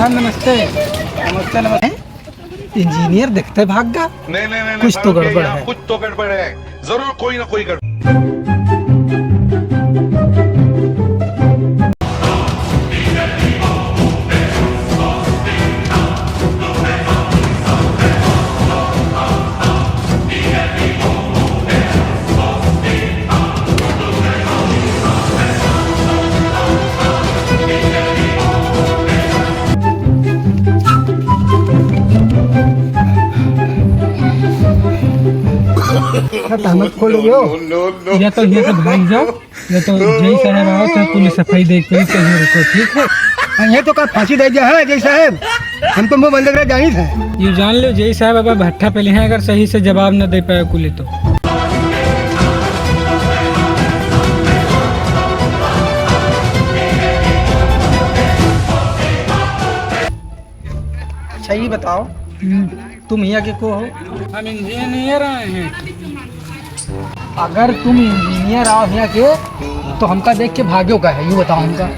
साहब नमस्ते। नमस्ते नमस्ते। इंजीनियर दिखते भाग गया। नहीं कुछ तो गड़बड़ है। कुछ तो गड़बड़ है, जरूर कोई ना कोई गड़बड़। मत खोलो या तो ये सब भाग जाओ या तो जय साहब आओ तो पुलिस सफाई देख पुलिस से रुको, ठीक है। ये तो का फांसी दे दिया है जय साहब, हम तो मुंह बंद कर जानी था। ये जान लो जय साहब अब भट्ठा पे हैं, अगर सही से जवाब न दे पाए कुले तो। अच्छा ये बताओ तुम यहाँ के को हो? हम इंजीनियर आए हैं। अगर तुम इंजीनियर आओ यहाँ के तो हमका देख के भाग्यो का है, ये बताओ हमका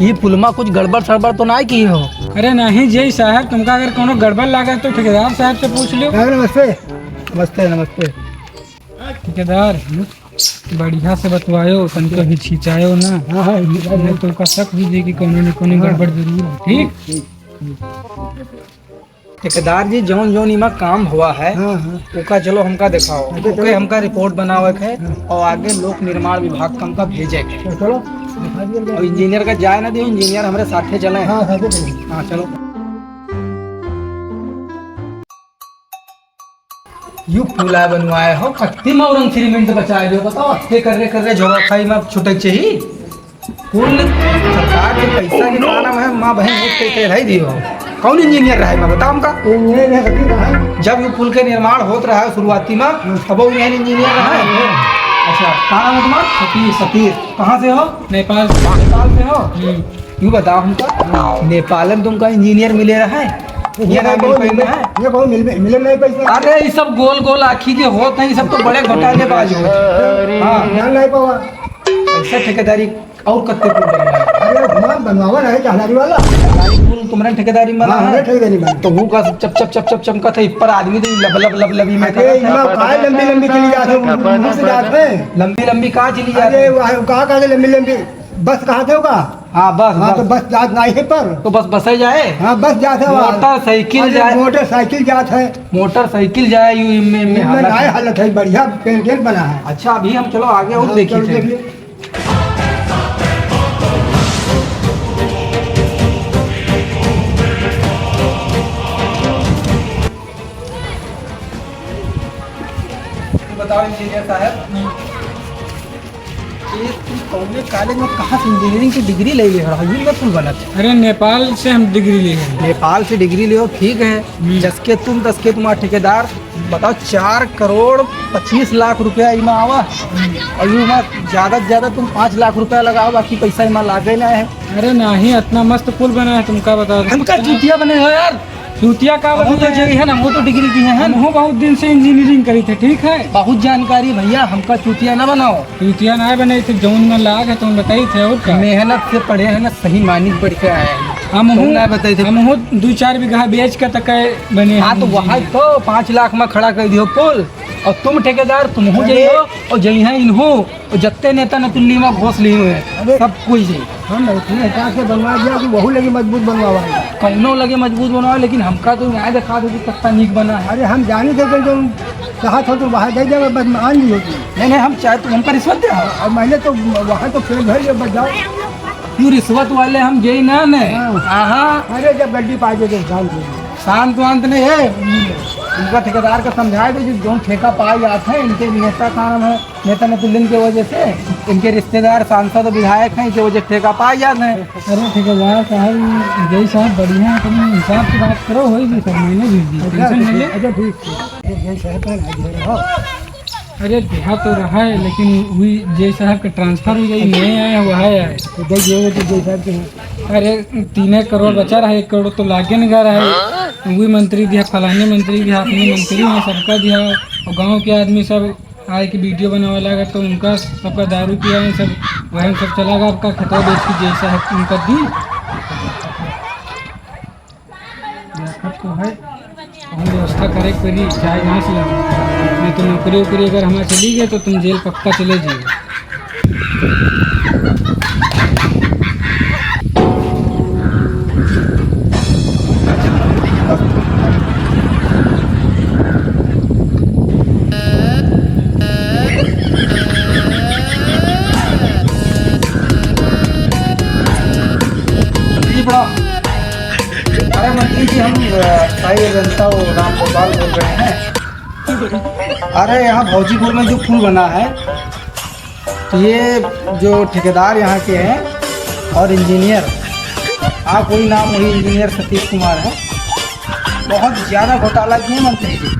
ये पुलमा कुछ गड़बड़ सड़बड़ तो ना की हो? अरे नहीं जय साहब, तुमका अगर कोनो गड़बड़ लगा तो ठेकेदार साहब से पूछ लो। नमस्ते नमस्ते नमस्ते। ठेकेदार बढ़िया से बतवायो, तनिको हिचकिचायो ना। हाँ नहीं तो का शक भी कि कोनो न कोनो गड़बड़ जरूर है, ठीक। ठेकेदार जी जौन जौन इमा काम हुआ है ओका चलो हमका दिखाओ, ओके हमका रिपोर्ट बनावे है और आगे लोक निर्माण विभाग का हमका भेजे के। चलो और इंजीनियर का जाए ना दियो, इंजीनियर हमारे साथे चले। हाँ हाँ चलो। यू पुला बनवाए हो कत्ती मौरंग सीमेंट बचाए दो, बताओ अत्ते कर रहे झोरा खाई में छुटक चाहिए। कुल सरकार के पैसा के नाम है माँ बहन एक कह रही दियो। कौन इंजीनियर रहा है मैं बताओ हमका? जब ये पुल के निर्माण होत रहा है शुरुआती में तब इंजीनियर रहा है। अच्छा कहाँ नाम है तुम्हारा? सतीश। सतीश कहाँ से हो? नेपाल। नेपाल से हो? यूँ बताओ हमका नेपाल में तुमका इंजीनियर मिले रहा है? ये मिले नहीं पैसा। अरे ये सब गोल गोल आखी के होते हैं, ये सब तो बड़े घोटालेबाज होते हैं। हाँ ऐसा ठेकेदारी और कत्ते पुल बनवावा है चालारी वाला पुल तुम्हारे ठेकेदारी में हमारे ठेकेदारी में तो वो का चप चप चप चप चमका था ऊपर आदमी तो लब लब लब लबी में लंबी लंबी चली जाते लंबी लंबी कहाँ चली अरे जाती? वहाँ कहाँ लंबी लंबी बस कहाँ थे होगा? हाँ बस हाँ तो बस जात नहीं है पर तो बस बस जाए। हाँ बस जाते मोटरसाइकिल जाए। मोटरसाइकिल जात है। मोटरसाइकिल जाए यू में हालत है बढ़िया पेंटेड बना है। अच्छा अभी हम चलो आगे और देखिए। बताओ इंजीनियर साहब तुम कॉलेज कॉलेज में कहाँ से इंजीनियरिंग की डिग्री ले ली हो? ये पुल बना था। अरे नेपाल से हम डिग्री लिए हैं। नेपाल से डिग्री ले हो ठीक है, जसके तुम तसके तुम्हारा ठेकेदार बताओ 4,25,00,000 रुपया इमा आवा और यू ज़्यादा से ज़्यादा तुम 5 लाख रुपया लगाओ, बाकी पैसा इमा लागे ना है। अरे नहीं इतना मस्त पुल बना है, तुमका बताओ। हमका चूतिया बने हो यार, चूतिया का है ना, वो तो डिग्री की है ना, वो बहुत दिन से इंजीनियरिंग करी थे, ठीक है बहुत जानकारी भैया, हमका चूतिया ना बनाओ। चूतिया ना बने थे जौन में लाग है तुम बताई थे और क्या मेहनत से पढ़े है ना, सही मानी पढ़ के आए हैं हम बताई थे। हम 2-4 बीघा बेच के तक बने। हाँ तो वहाँ तो 5 लाख में खड़ा कर दियो पुल और तुम ठेकेदार तुम हो जाइयो और जई है इन्हो और जत्ते नेता न तुल्ली में घोष ली हुए सब कोई जी हम से बनवा दिया कि वही लगे मजबूत बनवा कौनो लगे मजबूत बनवा, लेकिन हमका तो न्याय दिखा दो कि कितना नीक बना है। अरे हम जाने थे कि तुम कहा था तो वहाँ दे जाएगा बस मान ली होती। नहीं हम चाहे तो हमका रिश्वत दे और मैंने तो वहाँ तो फिर घर बच जाओ क्यों रिश्वत वाले हम जई ना अरे जब गड्डी पा गए शांत वांत नहीं है। उनका ठेकेदार का समझाए दो जो ठेका पाए जाते हैं इनके नेता का नाम है नेता नेतुल्लिन की वजह से इनके रिश्तेदार सांसद विधायक हैं इनकी वजह ठेका पाए जाते हैं। अरे ठेकेदार साहब जय साहब बढ़िया है, तुम हिसाब से बात करो वही भी सर मैंने भी दी। अच्छा ठीक अरे देखा तो रहा है लेकिन वही जय साहब का ट्रांसफर हो गई नहीं आया हुआ है तो जय साहब के अरे 3 करोड़ बचा रहा है, 1 करोड़ तो लागे नहीं गा रहा है। वही मंत्री दिया फलाने मंत्री दिया अपने मंत्री हैं सबका दिया और गांव के आदमी सब आए कि वीडियो बनाने लगा तो उनका सबका दारू पिया है सब वही सब चला गया आपका खतरा बेच की जय साहब उनका दी। सब तो है, हम व्यवस्था करे पड़ी, चाहे यहाँ से लाओ, नहीं तो नौकरी वोकरी अगर हमारे चली गई तो तुम जेल पक्का चले जाइए। अरे मंत्री जी, हम स्थायी जनता वो राम गोपाल बोल रहे हैं। अरे यहाँ भौजीपुर में जो पुल बना है, तो ये जो ठेकेदार यहाँ के हैं और इंजीनियर, हाँ कोई नाम वही इंजीनियर सतीश कुमार है, बहुत ज़्यादा घोटाला किए मंत्री जी।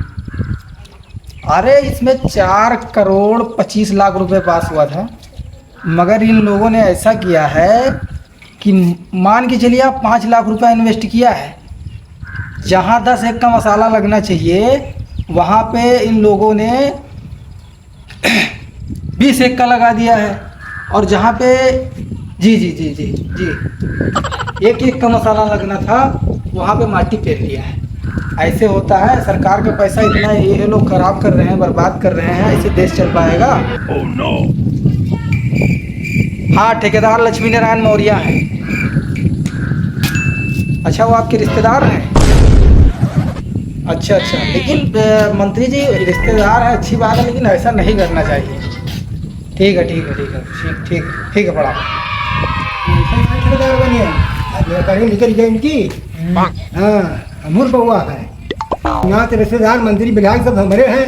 अरे इसमें 4,25,00,000 रुपए पास हुआ था, मगर इन लोगों ने ऐसा किया है कि मान के चलिए आप 5 लाख रुपए इन्वेस्ट किया है, जहाँ 10 एक का मसाला लगना चाहिए वहाँ पे इन लोगों ने 20 एक का लगा दिया है, और जहाँ पे जी जी जी जी जी एक का मसाला लगना था वहाँ पे माटी फेर दिया है। ऐसे होता है, सरकार का पैसा इतना ये लोग खराब कर रहे हैं, बर्बाद कर रहे हैं, ऐसे देश चल पाएगा? Oh no! हाँ, ठेकेदार लक्ष्मी नारायण मौर्य हैं। अच्छा, वो आपके रिश्तेदार हैं? अच्छा अच्छा, लेकिन मंत्री जी रिश्तेदार है अच्छी बात है, लेकिन ऐसा नहीं करना चाहिए। ठीक है ठीक है ठीक है ठीक ठीक ठीक है, बड़ा ठेकेदार बनिए, कहीं निकल गई इनकी। हाँ, अमूर बउआ है यहाँ के रिश्तेदार, मंत्री विधायक सब हमारे हैं।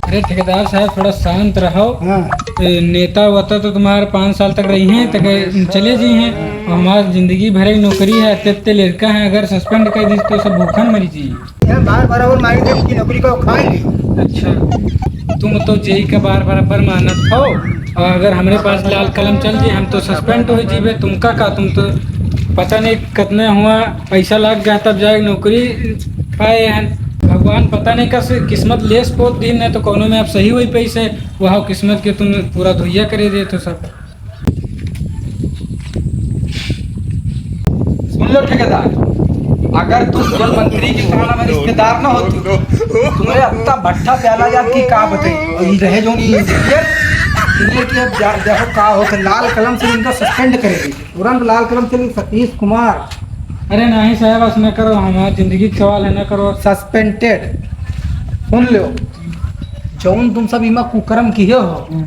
अरे ठेकेदार साहब थोड़ा शांत रहो। हाँ, नेता वता तो तुम्हारे 5 साल तक रही हैं, तक चले जी हैं, और हमारी जिंदगी भर की नौकरी है, अत्ते लड़का है, अगर सस्पेंड कर दी तो सब भूखन मरी जी। बार बराबर मांगे की नौकरी को खाएंगे। अच्छा, तुम तो जेई का बार बराबर मानत हो, और अगर हमारे पास लाल कलम चल जी हम तो सस्पेंड हो जीवे, तुमका का, तुम तो पता नहीं कितना हुआ पैसा लग गया तब जाए नौकरी पाए हैं। भगवान पता नहीं कस किस्मत लेस पोत दिन है, तो कोनो में आप सही हुई पैसे वह किस्मत के तुम पूरा धुइया करे दे तो सब। सुन लो ठेकेदार, अगर तुम जल मंत्री की खाना में रिश्तेदार ना होती, तुम्हारे अत्ता भट्टा प्याला जात की का बताई, और ये रहे जो इंजीनियर की अब देखो का होता, लाल कलम से इनका सस्पेंड करेगी, तुरंत लाल कलम से सतीश कुमार। अरे नहीं साहब, बस न करो, हमारी जिंदगी का सवाल है, न करो। सस्पेंडेड। सुन लो, जौन तुम सब इमा कुकर्म किए हो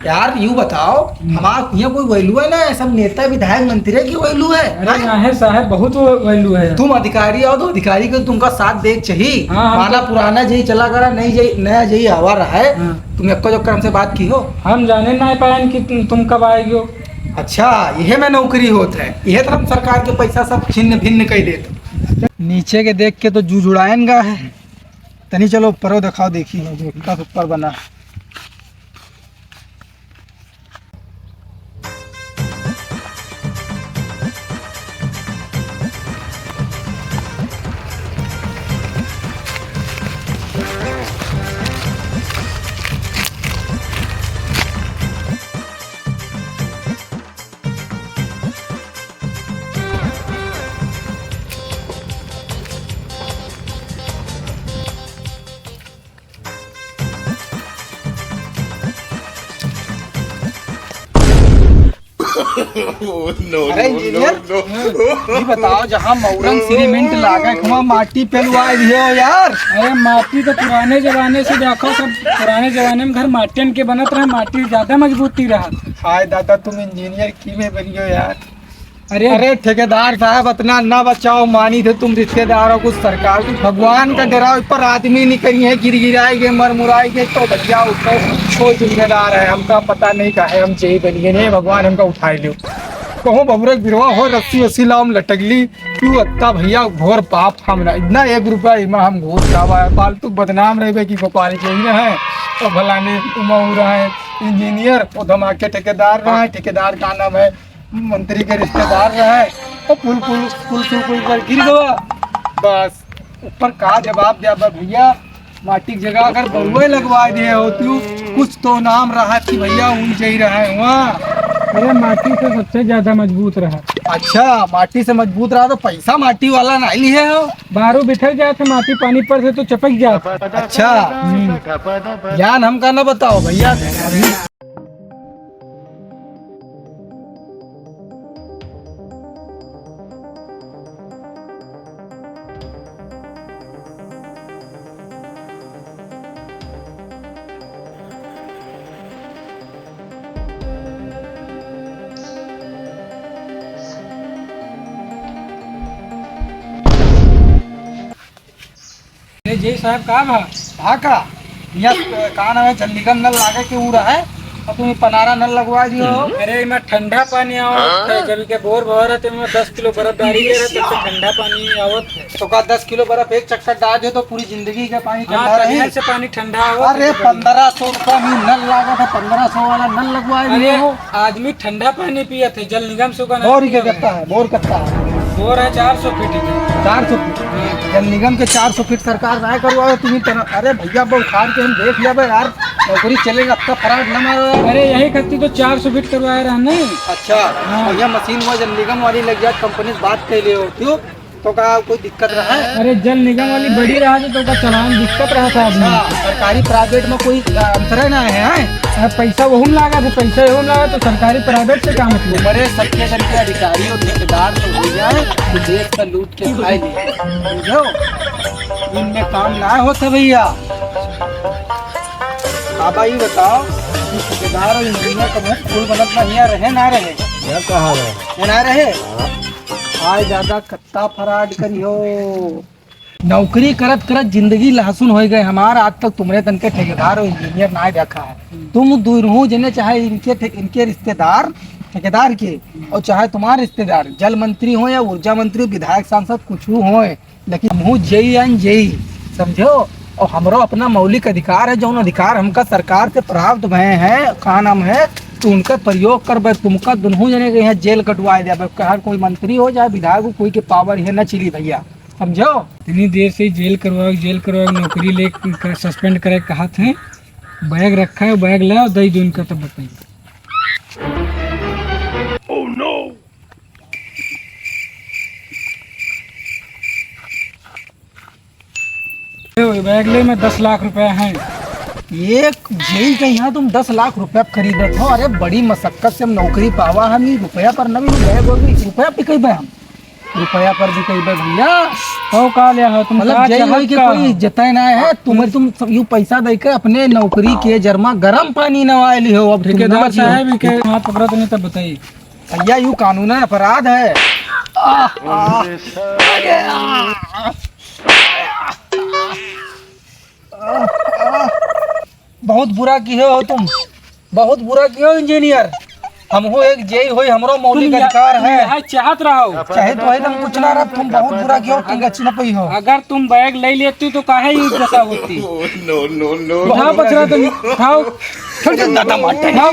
यार, यूँ बताओ हमारे यहाँ कोई वैल्यू है ना? सब नेता विधायक मंत्री की वैल्यू है? अरे नहीं साहब, बहुत वैल्यू है। तुम अधिकारी आओ तो अधिकारी को तुमका साथ देख चाहिए। हाँ, माना पुराना जही चला करा, नहीं जही नया जही आवा रहा है। हाँ। तुम एक जो हमसे बात की हो, हम जाने ना पाए कि तुम कब आएगी हो। अच्छा, यह में नौकरी होता है, यह तो हम सरकार के पैसा सब छिन्न भिन्न कर देते। नीचे के देख के तो जू जुड़ाएगा है, तनी चलो ऊपर दिखाओ, देखी जो ऊपर बना है। अरे इंजीनियर, ये बताओ जहाँ मौरंग सीमेंट लागे वहाँ माटी पेलवाए दिए हो यार। अरे माटी तो पुराने जमाने से देखो, सब पुराने जमाने में घर माटियन के बनत रहे, माटी ज्यादा मजबूती रहा। हाय दादा, तुम इंजीनियर की में बन गए यार। अरे अरे ठेकेदार साहब, अपना ना बचाओ, मानी थे तुम रिश्तेदारों को, सरकार को भगवान का डराव पर आदमी नहीं करी है, गिर गिराएंगे मर मुराएंगे तो भैया ऊपर जिम्मेदार है, हमका पता नहीं का है, हम चाहिए बनिए नहीं, भगवान हमका उठाए लो। कहूँ बबरक बिरवा हो, रस्सी वस्सी लाओ लटकली क्यों अत्ता भैया, घोर पाप हमरा इतना 1 रुपया इमा हम घोर खावा है, फालतू बदनाम रहे कि गोपाल के ही है, तो भलाने उमा रहा है इंजीनियर, वो धमाके ठेकेदार रहा है, ठेकेदार का नाम है मंत्री के रिश्तेदार रहा है, और पुल पुल पुल पुल पुल पर गिर गया, बस ऊपर का जवाब दिया भैया, माटी की जगह अगर बहुए लगवा दिए हो तो कुछ तो नाम रहा कि भैया ऊंच ही रहा है वहाँ। अरे माटी से सबसे ज्यादा मजबूत रहा। अच्छा, माटी से मजबूत रहा तो पैसा माटी वाला नहीं लिए हो। बारू बिखर जाए थे माटी पानी पर से तो चपक जाए। अच्छा, ज्ञान हमका न बताओ भैया। जय साहब कहाँ भा? का यस कहा नाम है, जल निगम नल लागे के उड़ा है और तुम पनारा नल लगवा दियो। अरे मैं ठंडा पानी आवत है, जब के बोर बहर है मैं 10 किलो बर्फ डाली है तब से ठंडा पानी आवत है। तो का 10 किलो बर्फ एक चक्कर डाल दे तो पूरी जिंदगी का पानी ठंडा हाँ, रहे। से पानी ठंडा आवत। अरे 1500 रुपया में नल लागा था, 1500 वाला नल लगवा अरे दियो। आदमी ठंडा पानी पिया थे, जल निगम से बोर क्या करता है, बोर करता है बोर है 400 फीट के। 400 फीट जल निगम के 400 फीट सरकार ना करवाओ तुम्हें। अरे भैया वो उखाड़ के हम देख लिया यार, नौकरी चलेगा अब तक फराड न मारो। अरे यही करती तो 400 फीट करवाया रहा नहीं। अच्छा, भैया मशीन में जल निगम वाली लग जाए, कंपनी से बात कर लियो क्यों तो का कोई दिक्कत रहा है? अरे जल निगम वाली बड़ी रहा तो का चलान दिक्कत रहा था आदमी। सरकारी प्राइवेट में कोई अंतर ना है। पैसा वहू में लगा था, पैसा वहू में लगा तो सरकारी प्राइवेट से काम मतलब। बड़े सच्चे जन के अधिकारी और ठेकेदार तो हो जाए तो देश का लूट के खाए लिए, समझो इनमें काम ना होता भैया। बाबा ये बताओ ठेकेदार और इंजीनियर का बहुत फूल बनत में यहाँ रहे ना रहे? कहाँ है? ना रहे आज ज्यादा कत्ता फराड करियो। नौकरी करत करत जिंदगी लहसुन हो गए हमार। आज तक तुमरे तन के ठेकेदार और इंजीनियर ना देखा है। तुम दूर हो जने चाहे इनके रिश्तेदार ठेकेदार के और चाहे तुम्हारे रिश्तेदार जल मंत्री हो या ऊर्जा मंत्री विधायक सांसद कुछ हो, लेकिन मुँह जई अन जई समझो। और हमरो अपना मौलिक अधिकार है, जो अधिकार हमका सरकार से प्राप्त भय है का नाम है तो उनका प्रयोग कर। तुमका दोनों जने के यहाँ जेल कटवाए दे। हर कोई मंत्री हो जाए विधायक हो, कोई के पावर है न चिली भैया, समझो। इतनी देर से जेल करवाओ नौकरी ले सस्पेंड करे कहा थे। बैग रखा है, बैग लाओ दई दो उनका तब बताइए। Oh no! बैग ले में 10 लाख रुपए हैं। एक जेल के यहाँ तुम 10 लाख रुपया खरीदत हो? अरे बड़ी मशक्कत से हम नौकरी पावा, हम रुपया पर न भी रुपया पे कई हम रुपया पर भी कई भैया तो का लिया हो तुम? मतलब जेल होई के कोई इज्जत ना है तुम यू पैसा दे के अपने नौकरी के जरमा गर्म पानी नवाए ली हो। अब ठेकेदार साहब के हाथ पकड़ा तो नहीं तब बताइए भैया यू कानून अपराध है। बहुत बुरा किए हो तुम, बहुत बुरा किए हो इंजीनियर। हम हो एक जेई होई, हमरो मौलिक अधिकार है। चाहत रहो चाहे तो तुम कुछ ना रह, तुम बहुत बुरा किए हो, टिंगा चिन्ह पई हो। अगर तुम बैग ले लेती तो काहे ही दशा होती। No, no, no. उठाओ बचरा तुम, उठाओ दादा मारते हैं।